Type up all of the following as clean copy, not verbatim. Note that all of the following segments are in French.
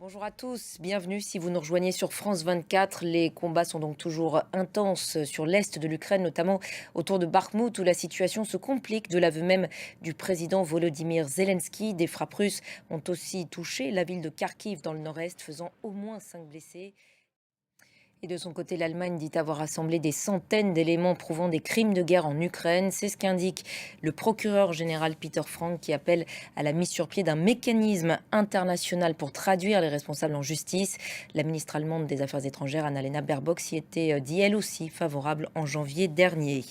Bonjour à tous, bienvenue si vous nous rejoignez sur France 24. Les combats sont donc toujours intenses sur l'est de l'Ukraine, notamment autour de Bakhmout où la situation se complique de l'aveu même du président Volodymyr Zelensky. Des frappes russes ont aussi touché la ville de Kharkiv dans le nord-est, faisant au moins 5 blessés. Et de son côté, l'Allemagne dit avoir rassemblé des centaines d'éléments prouvant des crimes de guerre en Ukraine. C'est ce qu'indique le procureur général Peter Frank qui appelle à la mise sur pied d'un mécanisme international pour traduire les responsables en justice. La ministre allemande des Affaires étrangères, Annalena Baerbock, s'y était dit elle aussi favorable en janvier dernier.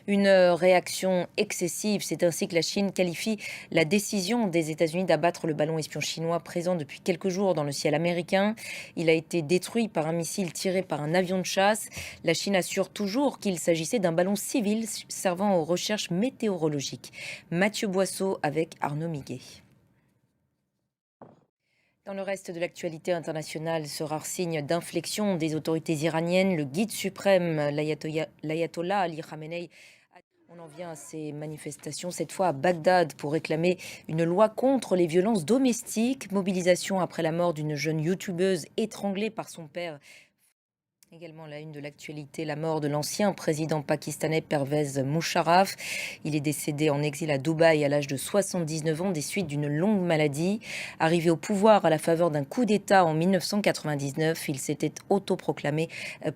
Une réaction excessive. C'est ainsi que la Chine qualifie la décision des États-Unis d'abattre le ballon espion chinois présent depuis quelques jours dans le ciel américain. Il a été détruit par un missile tiré par un avion de chasse. La Chine assure toujours qu'il s'agissait d'un ballon civil servant aux recherches météorologiques. Mathieu Boisseau avec Arnaud Miguet. Dans le reste de l'actualité internationale, ce rare signe d'inflexion des autorités iraniennes, le guide suprême, l'ayatollah Ali Khamenei. On en vient à ces manifestations, cette fois à Bagdad, pour réclamer une loi contre les violences domestiques. Mobilisation après la mort d'une jeune youtubeuse étranglée par son père. Également la une de l'actualité, la mort de l'ancien président pakistanais Pervez Musharraf. Il est décédé en exil à Dubaï à l'âge de 79 ans des suites d'une longue maladie. Arrivé au pouvoir à la faveur d'un coup d'État en 1999, il s'était autoproclamé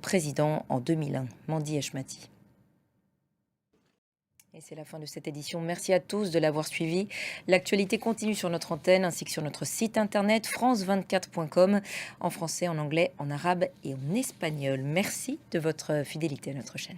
président en 2001. Mandy Eshmati. Et c'est la fin de cette édition. Merci à tous de l'avoir suivi. L'actualité continue sur notre antenne ainsi que sur notre site internet france24.com en français, en anglais, en arabe et en espagnol. Merci de votre fidélité à notre chaîne.